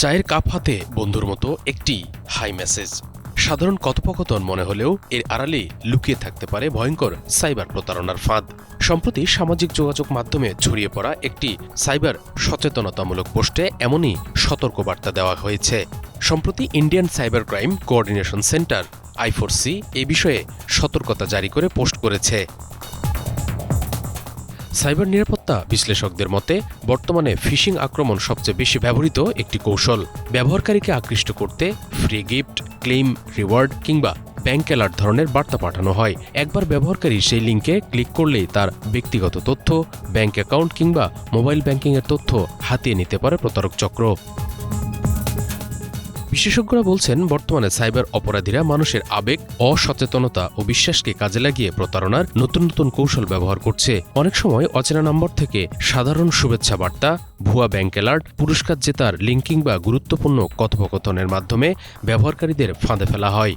চায়ের কাপ হাতে বন্ধুর মতো একটি হাই মেসেজ। সাধারণ কথোপকথন মনে হলেও এর আড়ালে লুকিয়ে থাকতে পারে ভয়ঙ্কর সাইবার প্রতারণার ফাঁদ। সম্প্রতি সামাজিক যোগাযোগ মাধ্যমে ছড়িয়ে পড়া একটি সাইবার সচেতনতামূলক পোস্টে এমনই সতর্কবার্তা দেওয়া হয়েছে। সম্প্রতি Indian cyber crime coordination centre I4C এ বিষয়ে সতর্কতা জারি করে পোস্ট করেছে। সাইবার নিরাপত্তা বিশ্লেষকদের মতে বর্তমানে ফিশিং আক্রমণ সবচেয়ে বেশি ব্যবহৃত একটি কৌশল। ব্যবহারকারীকে আকৃষ্ট করতে ফ্রি গিফট, ক্লেইম, রিওয়ার্ড কিংবা ব্যাংক অ্যালার্ট ধরনের বার্তা পাঠানো হয়। একবার ব্যবহারকারী সেই লিঙ্কে ক্লিক করলেই তার ব্যক্তিগত তথ্য, ব্যাংক অ্যাকাউন্ট কিংবা মোবাইল ব্যাংকিংয়ের তথ্য হাতিয়ে নিতে পারে প্রতারক চক্র। বিশেষজ্ঞরা বলছেন, বর্তমানে সাইবার অপরাধীরা মানুষের আবেগ, অসচেতনতা ও বিশ্বাসকে কাজে লাগিয়ে প্রতারণার নতুন নতুন কৌশল ব্যবহার করছে। অনেক সময় অচেনা নম্বর থেকে সাধারণ শুভেচ্ছা বার্তা, ভুয়া ব্যাংক অ্যালার্ট, পুরস্কার জেতার লিঙ্ক কিংবা গুরুত্বপূর্ণ কথোপকথনের মাধ্যমে ব্যবহারকারীদের ফাঁদে ফেলা হয়।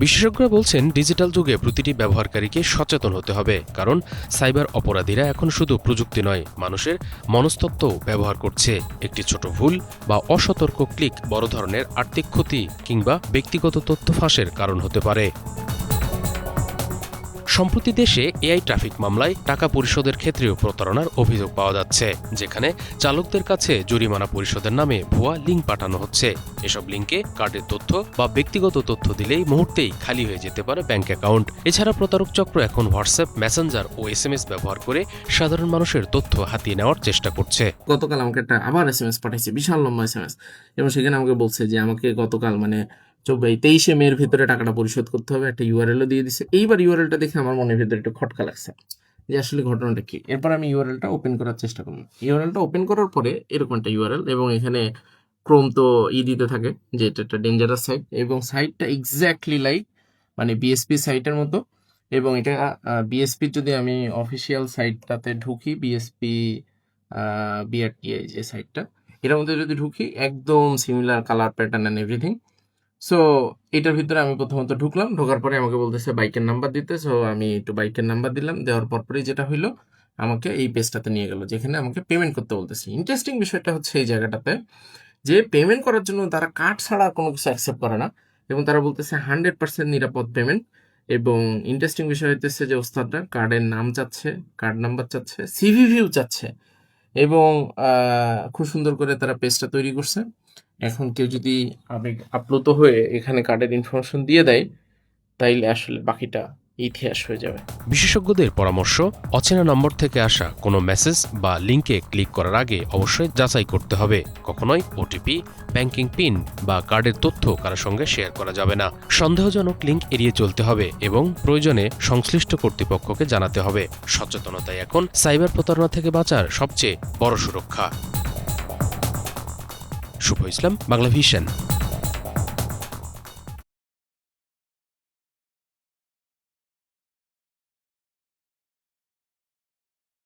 বিশেষজ্ঞরা বলছেন, ডিজিটাল যুগে প্রতিটি ব্যবহারকারীকে সচেতন হতে হবে, কারণ সাইবার অপরাধীরা এখন শুধু প্রযুক্তি নয়, মানুষের মনস্তত্ত্বও ব্যবহার করছে। একটি ছোট ভুল বা অসতর্ক ক্লিক বড় ধরনের আর্থিক ক্ষতি কিংবা ব্যক্তিগত তথ্য ফাঁসের কারণ হতে পারে। সম্প্রতি দেশে এআই ট্রাফিক মামলায় টাকা পরিশোধের ক্ষেত্রেও প্রতারণার অভিযোগ পাওয়া যাচ্ছে, যেখানে চালকদের কাছে জরিমানা পরিশোধের নামে ভুয়া লিঙ্ক পাঠানো হচ্ছে। এসব লিঙ্কে কার্ডের তথ্য বা ব্যক্তিগত তথ্য দিলেই মুহূর্তেই খালি হয়ে যেতে পারে ব্যাংক অ্যাকাউন্ট। এছাড়া প্রতারক চক্র এখন হোয়াটসঅ্যাপ, মেসেঞ্জার ও SMS ব্যবহার করে সাধারণ মানুষের তথ্য হাতিয়ে নেওয়ার চেষ্টা করছে। গতকাল আমাকে একটা আবার SMS পাঠাইছে, বিশাল লম্বা SMS, এবং সেখানে আমাকে বলছে যে আমাকে গতকাল 23 মের ভিতরে টাকাটা পরিশোধ করতে হবে, একটা ইউআরএলও দিয়ে দিছে। এইবার ইউআরএলটা দেখে আমার মনের ভিতরে একটু খটকা লাগছে যে আসলে ঘটনাটা কি। এরপর আমি ইউআরএলটা ওপেন করার চেষ্টা করলাম। ইউআরএলটা ওপেন করার পরে এরকম একটা ইউআরএল, এবং এখানে ক্রোম তো দিতে থাকে যে এটা একটা ডেঞ্জারাস সাইট, এবং সাইটটা এক্স্যাক্টলি লাইক বিএসপি সাইটের মতো। এবং এটা বিএসপির যদি আমি অফিসিয়াল সাইটটাতে ঢুকি, বিএসপি বিআরটিআই যে সাইটটা, এটার মধ্যে যদি ঢুকি, একদম similar colour pattern and everything. So এটার ভিতরে আমি প্রথমত ঢুকলাম, ঢোকার পরে আমাকে বলতেছে বাইকের নাম্বার দিতে। সো আমি একটু বাইকের নাম্বার দিলাম, দেওয়ার পরপরই যেটা হইলো, আমাকে এই পেজটাতে নিয়ে গেল, যেখানে আমাকে পেমেন্ট করতে বলতেছে। ইন্টারেস্টিং বিষয়টা হচ্ছে এই জায়গাটাতে যে পেমেন্ট করার জন্য তারা কার্ড ছাড়া কোনো কিছু অ্যাকসেপ্ট করে না, এবং তারা বলতেছে 100% নিরাপদ পেমেন্ট। এবং ইন্টারেস্টিং বিষয় হইতেছে যে ওস্তাদরা কার্ডের নাম চাচ্ছে, কার্ড নাম্বার চাচ্ছে, সিভিভিও চাচ্ছে, এবং খুব সুন্দর করে তারা পেজটা তৈরি করছে। এখন কেউ যদি আবেগ আপ্লুত হয়ে এখানে কার্ডের ইনফরমেশন দিয়ে দেয়, তাইলে আসলে বাকিটা ইতিহাস হয়ে যাবে। বিশেষজ্ঞদের পরামর্শ, অচেনা নম্বর থেকে আসা কোনো মেসেজ বা লিঙ্কে ক্লিক করার আগে অবশ্যই যাচাই করতে হবে। কখনোই ওটিপি, ব্যাংকিং পিন বা কার্ডের তথ্য কারো সঙ্গে শেয়ার করা যাবে না। সন্দেহজনক লিঙ্ক এড়িয়ে চলতে হবে এবং প্রয়োজনে সংশ্লিষ্ট কর্তৃপক্ষকে জানাতে হবে। সচেতনতাই এখন সাইবার প্রতারণা থেকে বাঁচার সবচেয়ে বড় সুরক্ষা। শুভ ইসলাম, বাংলা ভিশন।